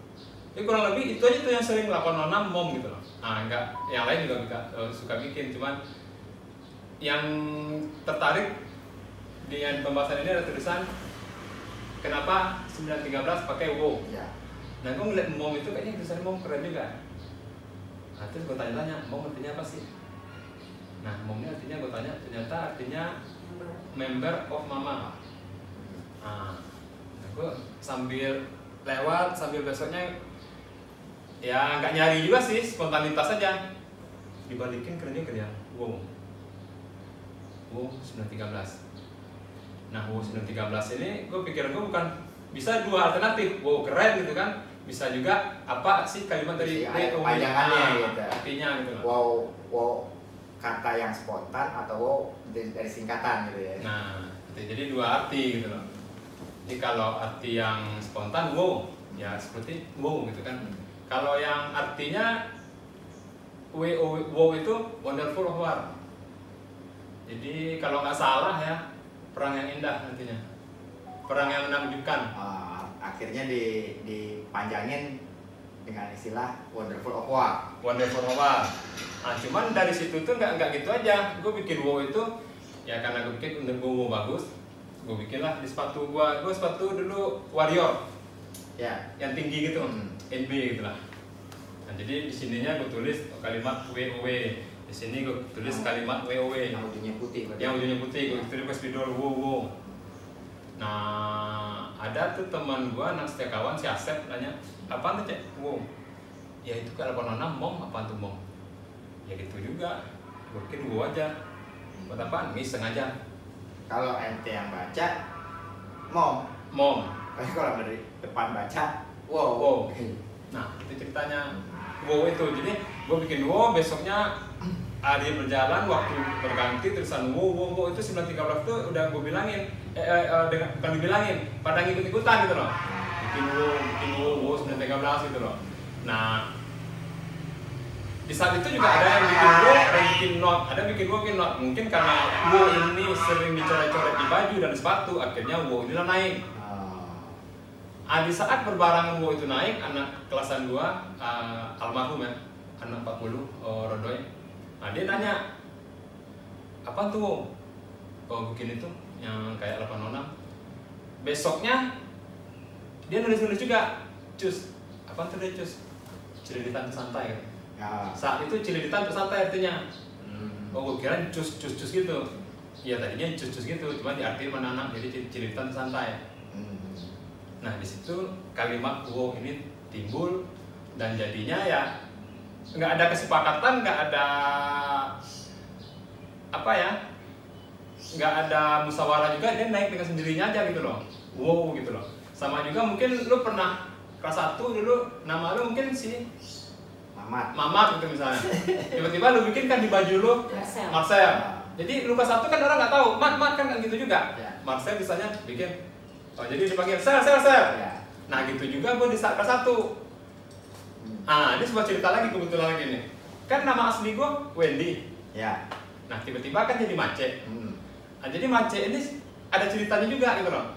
Jadi kurang lebih itu aja tuh yang sering 806 mom gitu loh. Nah enggak, yang lain juga suka bikin, cuman yang tertarik dengan pembahasan ini ada tulisan kenapa 913 pakai wow. Ya. Nah gue ngeliat mom itu kayaknya tulisan mom keren juga. Nah terus gue tanya-tanya, mom artinya apa sih? Nah mom ini artinya gue tanya, ternyata artinya member of mama. Nah gue sambil lewat, sambil besoknya ya nggak nyari juga sih, spontanitas aja dibalikin kerennya ya wow 913. Nah wow 913 ini gue pikiran gue bukan bisa dua alternatif, wow keren gitu kan, bisa juga apa sih kalimat dari panjangannya gitu, artinya gitu loh. Wow kata yang spontan atau wow dari singkatan gitu ya. Nah jadi dua arti gitu loh. Jadi kalau arti yang spontan wow, ya seperti wow gitu kan. Kalau yang artinya WoW itu Wonderful of War. Jadi kalau nggak salah ya, perang yang indah nantinya, perang yang menakjubkan. Akhirnya dipanjangin dengan istilah Wonderful of War. Wonderful of War. Nah, cuman dari situ tuh nggak gitu aja. Gue bikin WoW itu ya karena gue bikin untuk WoW bagus. Gue bikinlah di sepatu gue sepatu dulu Warrior. Ya. Yang tinggi gitu, NB gitu lah. Nah, jadi di sininya gue tulis kalimat WoW. Di sini gue tulis kalimat WoW. Yang ujungnya putih. Yang ujungnya putih, gue tulis spidol WoW. Nah, ada tuh teman gue, anak setiakawan si Asep nanya, apaan tuh cek? WoW. Ya itu kan 86 mom, apaan tuh mom? Ya gitu juga, gue bikin WoW aja. Buat apaan? Ngiseng aja. Kalau ente yang baca, mom. Tapi kalau dari depan baca, wow. Nah, itu ceritanya WoW itu. Jadi gue bikin WoW, besoknya hari berjalan, waktu berganti, tulisan WoW itu 913 tuh udah gue bilangin, bukan dibilangin, pada ngikut-ikutan gitu loh. Bikin WoW 913 gitu loh. Nah, di saat itu juga ada yang bikin WoW, ada yang bikin not, ada yang bikin not. Mungkin karena WoW ini sering dicoret-coret di baju dan sepatu, akhirnya WoW ini naik. Di saat berbarangan WoW itu naik, anak kelasan gua almarhum ya, anak 40 Rodoy. Nah, dia nanya, apa tuh? Oh, bikin itu yang kayak 86. Besoknya dia nulis juga, cus. Apa tuh dia cus? Cililitan santai kan? Ya. Saat itu cililitan santai artinya. Oh, gue kira cus gitu. Iya tadinya cus gitu, cuma diartikan menanam jadi cililitan santai. Nah, di situ kalimat wow ini timbul dan jadinya ya nggak ada kesepakatan, nggak ada apa ya, nggak ada musyawarah juga, dia naik dengan sendirinya aja gitu loh. Wow gitu loh. Sama juga mungkin lu pernah kelas 1 dulu nama lu mungkin si Mamat gitu misalnya. Tiba-tiba lu bikin kan di baju lu Marcel. Jadi lu kelas 1 kan orang nggak tahu, Mat kan gitu juga. Marcel misalnya bikin, oh jadi dipanggil sel. Nah gitu juga gue di saat kelas 1. Ini sebuah cerita lagi kebetulan lagi nih. Kan nama asli gue Wendy. Ya. Nah tiba-tiba kan jadi Mace. Nah jadi Mace ini ada ceritanya juga gitu loh.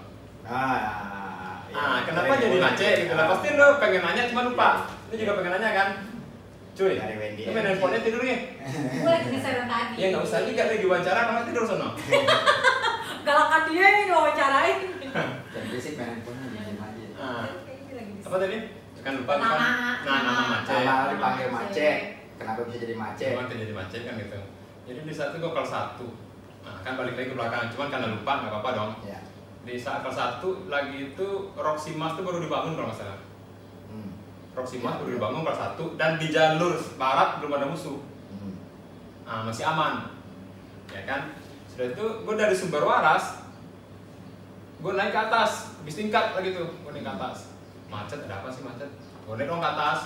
Kenapa jadi Mace gitu lah? Pasti lo pengen nanya cuma lupa. Lo juga pengen nanya kan? Cuy, dari Wendy. Lu main handphonenya tidur nih. Gue lagi ngeser tadi. Ya nggak usah juga lagi wawancara, kalau tidur sono. Galakan dia yang diwawancarain. Dan berisik main handphonenya diam aja. Apa tadi? Kan lupa kan? Nama Mace. Nama dipanggil Mace. Kenapa bisa jadi Mace? Cuman jadi Mace kan gitu. Jadi di saat itu gue kelas 1. Nah, kan balik lagi ke belakang, cuman karena lupa nggak apa-apa dong. Ya. Di saat kelas 1 lagi itu Roxy Mas tuh baru dibangun kalau nggak salah. Roxy Mas baru dibangun kelas 1 dan di jalur barat belum ada musuh. Masih aman. Ya kan? Sudah itu gue dari Sumber Waras, gue naik ke atas, bis tingkat lagi tuh, gue naik ke atas. Macet, ada apa sih macet? Gue naik dong ke atas.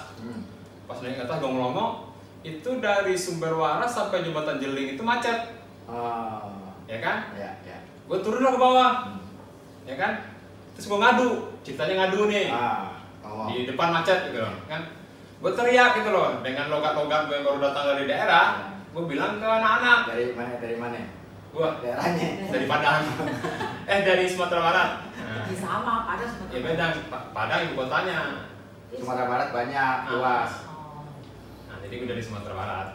Pas naik ke atas gue ngelongok, itu dari Sumber Waras sampai Jembatan Jeling itu macet. Ya kan? Ya. Gue turun lah ke bawah. Ya kan? Terus gue ngadu, ceritanya ngadu nih. Di depan macet gitu loh, kan? Gue teriak gitu loh, dengan logat-logat gue yang baru datang dari daerah. Gue bilang ke anak-anak. Dari mana? Gue Daerahnya. dari Padang. Dari Sumatera Barat. Sama, Padang Sumatera. Ya beda, Padang ibu kotanya. Sumatera Barat banyak, luas. Nah, jadi gue dari Sumatera Barat.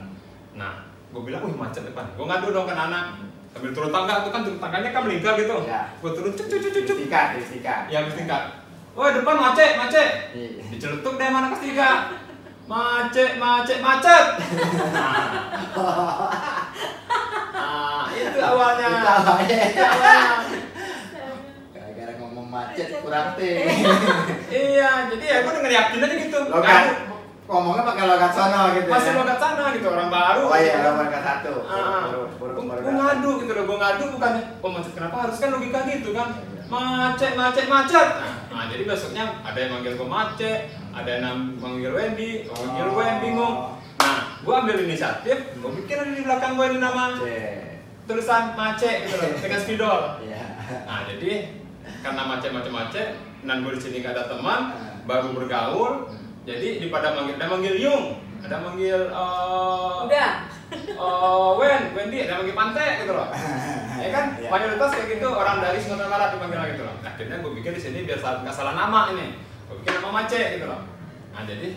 Nah, gue bilang, wih macet depan. Gue ngadu dong ke anak. Sambil turun tangga, itu kan turun tangganya kan melingkar gitu. Gue turun cuk. Tingkat. Ya, habis tingkat. Wah, depan macet. Diceletuk deh mana kelas 3. Macet. Itu awalnya. Gara-gara ngomong macet kurang teh. Iya, jadi ya gue udah yakin aja gitu. Ngomongnya pakai logat sono gitu. Masih logat sana gitu, orang baru. Oh iya, logat 1. Gue ngadu gitu loh, gue ngadu bukannya macet kenapa, harus kan logika gitu kan. Macet. Nah, jadi besoknya ada yang manggil gue Macet, ada yang manggil Wendy, manggil gue yang bingung. Nah, gue ambil inisiatif, gue pikir di belakang gue ini nama tulisan Macet gitu loh, dengan spidol. Nah, jadi karena macet, dan gue di sini gak ada teman, baru bergaul, jadi daripada manggil Yung. Ada manggil Udah. Wendy, ada manggil Pante gitu loh. Ya kan? Iya. Mayoritas kayak gitu orang dari Sumatera Barat dipanggil gitu loh. Nah, akhirnya gue pikir di sini biar nggak salah nama ini. Gue pikir nama Mace gitu loh. Nah, jadi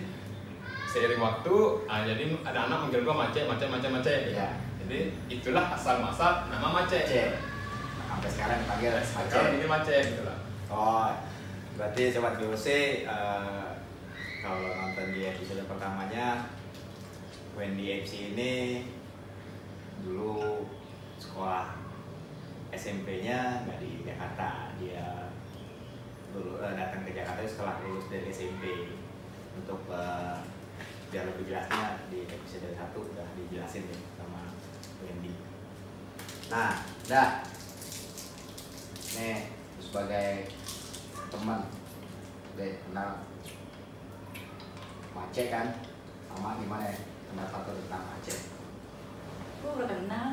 seiring waktu, jadi ada anak manggil gue Mace. Gitu. Iya. Jadi itulah asal muasal nama Mace. Sampai sekarang dipanggil Sekarang Mace. ini Mace gitu loh. Oh, berarti sobat GOC kalau nonton di episode pertamanya Wendy FC ini dulu sekolah SMP-nya nggak di Jakarta, dia dulu datang ke Jakarta setelah lulus dari SMP. Untuk biar lebih jelasnya di episode 1 udah dijelasin nih sama Wendy. Nah, dah nih sebagai teman deh kenal Mace kan, sama gimana ya pendapat lo tentang Mace? Gue baru kenal.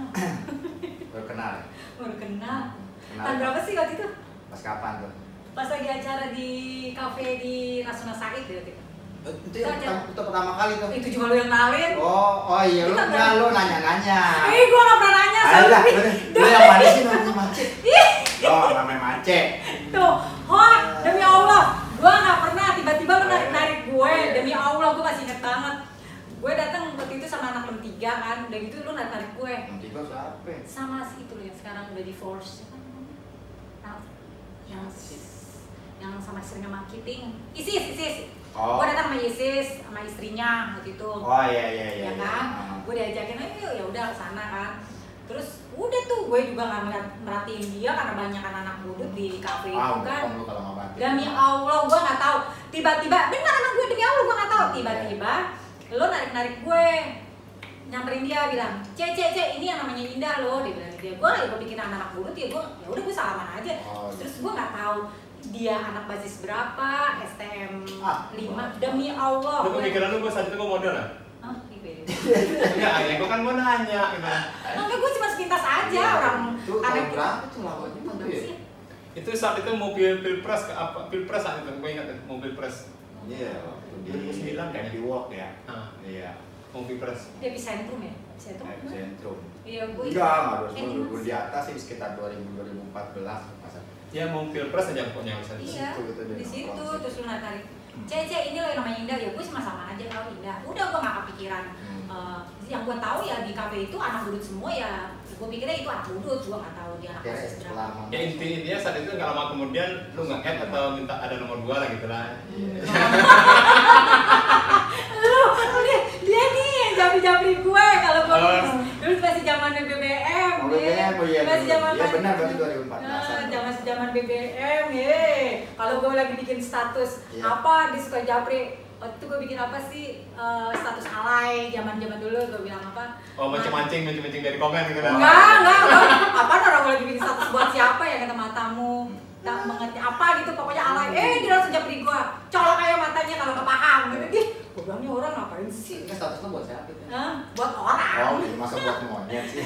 Baru kenal ya? Baru kenal. Kenal Tahun berapa sih waktu itu? Pas kapan tuh? Pas lagi acara di kafe di Rasuna Said ya waktu itu. Itu yang pertama kali tuh. Itu cuma lu yang kenalin. Oh iya, lu enggak, lu nanya-nanya. Gue gak pernah nanya Alah, tapi lu yang mana sih namanya Mace? Oh, namanya Mace. tuh, demi Allah, gue gak pernah tiba-tiba lu narik gue. Demi Allah, gue masih inget banget. Gue datang waktu itu sama anak lem 3 kan, udah gitu lu narik gue. Nanti gua siapa? Sama si itu loh yang sekarang udah divorce. Siapa namanya? Yang sama istrinya marketing. Isis. Oh. Gue datang sama Isis sama istrinya waktu itu. Oh iya. Ya kan, gue diajakin aja yuk, ya udah kesana kan. Terus udah tuh gue juga nggak merhatiin dia karena banyak anak budut di kafe itu kan. Lu kalau nggak bantu. Demi Allah gue nggak tahu. Tiba-tiba benar anak gue, demi Allah gue nggak tahu. Tiba-tiba lo narik gue, nyamperin dia bilang, Cek, ini yang namanya Indah lo. Dia bilang dia, gue bikin anak budut ya udah gue salaman aja. Terus gue nggak tahu dia anak basis berapa, STM 5, demi Allah. Lu pemikiran lu gue saat itu gue model lah. Hah? Iya. Enggak, ya gue kan mau nanya gitu. Enggak, gue cuma sepintas aja orang Itu anak tahun berapa tuh lamanya tuh ya? Itu saat itu mobil pilpres saat itu gue ingat mobil pilpres. Iya, di 2009 kan? di Walk ya. Iya, mobil pilpres. Dia epicentrum ya? Epicentrum mana? Sentrum. Iya, gue Enggak harus Dimas. dulu di atas sih sekitar 2014 pas. Ya mobil pilpres aja pokoknya bisa. Iya, Situ, di situ nongkrong. terus lu narik. Cek, ini lo yang namanya Indah ya, gue sama-sama aja kalau Indah. Udah gue gak kepikiran. Yang gue tahu ya di kafe itu anak budut semua ya. Gue pikirnya itu anak budut, gue gak tahu dia anak Akhirnya basis berapa. setelah Ya intinya saat itu nggak lama kemudian lu nggak add atau minta ada nomor 2 lah gitu lah. Lu dia nih yang japri gue kalau gue dulu masih zaman BBM. Oh, BBM, oh iya. Masih zaman Iya benar berarti 2014. zaman BBM ya. Kalau gue lagi bikin status apa di suka japri, waktu itu gue bikin apa sih status alay zaman dulu gue bilang apa? Oh mancing dari komen gitu kan? Enggak. Apa orang gue lagi bikin status buat siapa ya kata matamu? Tak mengerti apa gitu pokoknya alay. Dia langsung japri gue. Colok kayak matanya kalau nggak paham gitu. Gue bilang nih orang ngapain sih? Ini status lu buat siapa itu? Buat orang. Oh, masa buat monyet sih.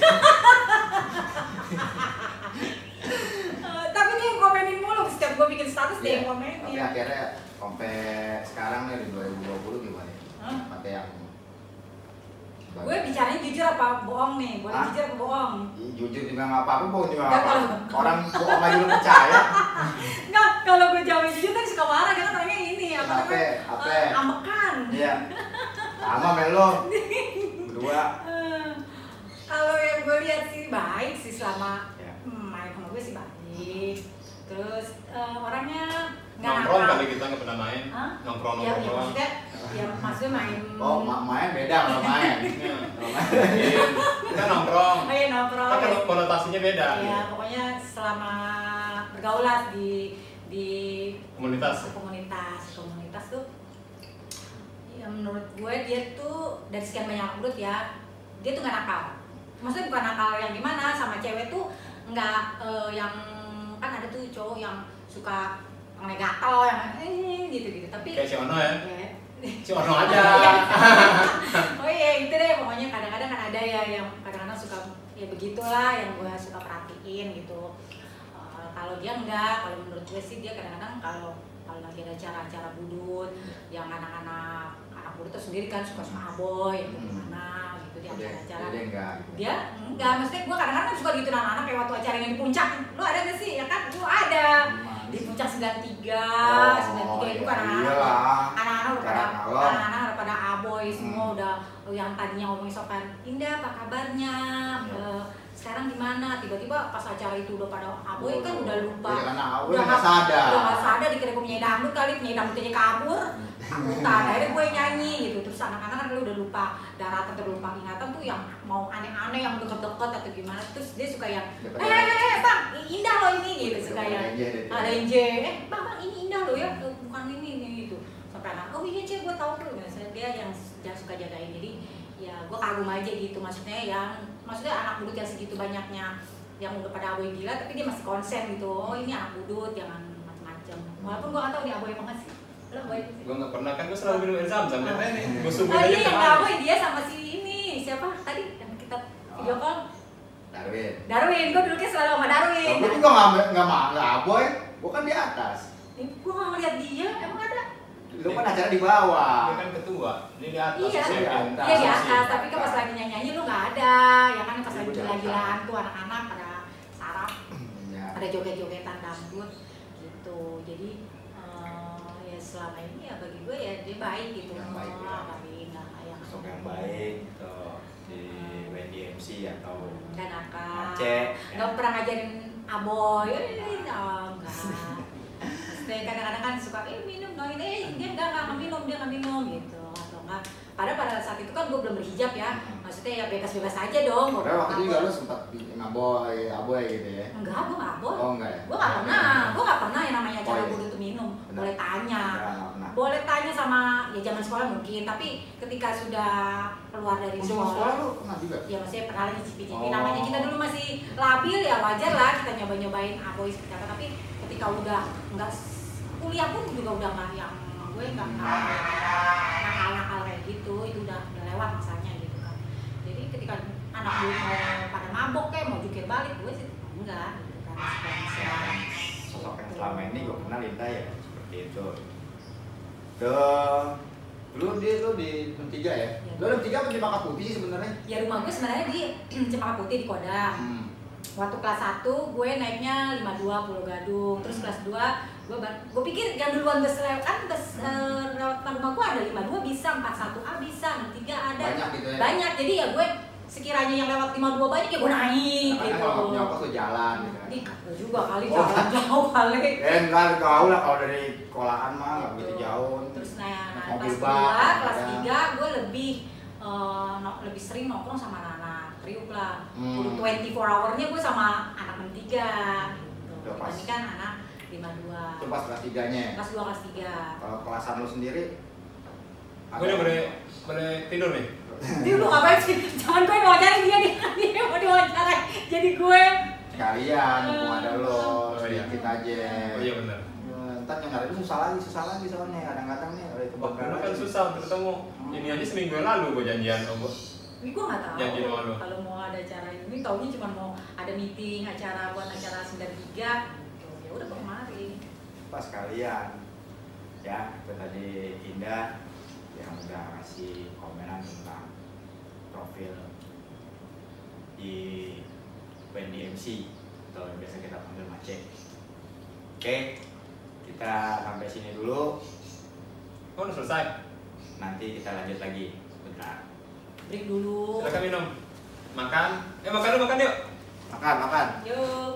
Tapi dia yang komenin mulu setiap gue bikin status dia yang komenin. Tapi akhirnya sampai sekarang nih di 2020 gimana? Pakai yang Gue bicaranya jujur apa bohong nih? Boleh jujur apa bohong? Jujur juga nggak apa-apa, bohong juga Nggak, nggak apa-apa. Orang bohong aja lu percaya. Enggak, kalau gue jawab jujur kan suka marah, dia kan orangnya ini apa namanya? Apa? Ambekan. Iya. Sama Melo. Berdua. Kalau yang gue lihat sih baik sih selama Ya. main sama gue sih baik. Terus orangnya nggak Nongkrong nakal. kali kita nggak pernah main. Nongkrong. Ya maksudnya main. Oh, main beda sama main. Kalau main. Kita nongkrong. Iya nongkrong. Kan kalau konotasinya beda. Iya, pokoknya selama bergaul lah di Komunitas. komunitas tuh ya menurut gue dia tuh dari sekian banyak menurut ya dia tuh nggak nakal. Maksudnya bukan nakal yang gimana, sama cewek tuh nggak yang kan ada tuh cowok yang suka gatel yang gitu tapi Kayak si Ono ya. Si Ono Iya. aja. Oh iya itu deh pokoknya kadang-kadang kan ada ya yang kadang-kadang suka ya begitulah yang gue suka perhatiin gitu. Kalau dia enggak, kalau menurut gue sih dia kadang-kadang kalau lagi ada acara-acara budut yang anak Boruto sendiri kan suka aboy atau gimana gitu di acara-acara. Dia enggak. Dia enggak, maksudnya gue kadang-kadang suka gitu anak-anak kayak waktu acara yang di puncak. Lu ada gak sih? Ya kan gue ada. Di puncak 93 itu kan anak-anak udah pada aboy semua, udah yang tadinya ngomongin sopan Indah apa kabarnya, sekarang gimana, tiba-tiba pas acara itu udah pada aboy kan udah lupa, udah nggak sadar dikira gue penyanyi dangdut kali, penyanyi dangdutnya kabur, takutan, akhirnya gue yang nyanyi gitu. Terus anak-anak kan udah lupa daratan, terlupa ingatan tuh yang mau aneh-aneh, yang deket-deket atau gimana. Terus dia suka yang bang Indah loh ini gitu, suka yang ada NJ, bang ini Indah loh ya, bukan ini gitu. Sampai anak, oh iya Cek, gue tau tuh. Dia yang suka jagain, jadi ya gue kagum aja gitu. Maksudnya anak budut yang segitu banyaknya yang udah pada aboy gila, tapi dia masih konsen gitu. Oh ini anak budut, jangan macem-macem. Walaupun gue gak tau dia aboy banget sih. Lo aboy sih? Gue gak pernah, kan gue selalu minum air zam-zam katanya nih. Gue subuh oh aja iya, yang aboy dia sama si ini, siapa tadi yang kita video call? Darwin, gue dulu selalu sama Darwin. Gue juga gak aboy, gue kan di atas. Gue gak ngeliat dia, emang ada? Lu kan acara di bawah. Dia kan ketua, dia di atas. Iya, dia di atas, tapi kan pas lagi nyanyi lu gak ada. Ya kan pas lagi gila-gilaan tuh anak-anak pada sarap, ada joget-jogetan dangdut gitu. Jadi ya selama ini ya bagi gue ya dia baik gitu. Yang baik ya. Sosok yang baik gitu di WNDMC atau dan akak Aceh. Gak pernah ngajarin aboy, enggak. Maksudnya kadang-kadang kan suka minum dong ini, dia nggak minum gitu atau enggak. Padahal pada saat itu kan gue belum berhijab ya, maksudnya ya bebas-bebas aja dong. Padahal waktu itu juga lu sempat aboy gitu ya? Enggak, gue nggak aboy. Oh enggak ya? Gue nggak pernah yang namanya acara budut itu minum. Boleh tanya sama ya zaman sekolah mungkin, tapi ketika sudah keluar dari sekolah lu pernah juga? Ya maksudnya pernah lagi cipi-cipi. Namanya kita dulu masih labil ya wajar lah kita nyobain aboy seperti apa. Tapi ketika udah enggak kuliah pun juga udah nggak yang gue nggak nakal kayak gitu, itu udah lewat masanya gitu kan. Jadi ketika anak gue mau pada mabok kayak mau jukir balik, gue sih enggak gitu kan. Sosok yang selama ini gue kenal Linda ya seperti itu. Lu di Tiga ya? Lu di Tiga apa di Cempaka Putih sih sebenarnya? Ya rumah gue sebenarnya di Cempaka Putih di Kodam. Waktu kelas 1 gue naiknya 52 Pulau Gadung, terus kelas 2 gue pikir yang duluan bus lewat kan lewat rumah gue ada 52 bisa, 41A bisa, 63 ada. Banyak gitu ya? Banyak, jadi ya gue sekiranya yang lewat 52 banyak ya gue naik gitu. Kalau nyokap tuh jalan gitu kan? Gue juga kali jalan jauh kali. Enggak jauh lah kalau dari sekolahan mah nggak begitu jauh. Terus mobil kelas 3 gue lebih sering nongkrong sama anak-anak Priuk lah. 24 hour-nya gue sama anak 63 gitu. Ini kan anak 52. Itu pas kelas 3-nya. Kelas 2 kelas 3. Kalau kelasan lu sendiri? Gue udah boleh tidur nih. Dia lu ngapain sih? Jangan gue wawancarin dia mau diwawancara. Jadi gue sekalian mumpung ada lo, sedikit aja. Oh iya benar. Ntar yang ada itu susah lagi soalnya kadang-kadang nih ada kebakaran. Kan susah untuk ketemu. Ini aja seminggu yang lalu gue janjian sama gue. Ini gue nggak tahu. Janjian sama lu. Kalau mau ada acara ini, taunya cuma mau ada meeting acara buat acara 93. Ya udah kemarin. Pas kalian, ya itu tadi Indah yang udah ngasih komenan tentang profil di WNDMC atau yang biasa kita panggil Macek. Oke, kita sampai sini dulu. Oh udah selesai? Nanti kita lanjut lagi sebentar. Break dulu. Silakan minum. Makan. Makan yuk. Makan. Yuk.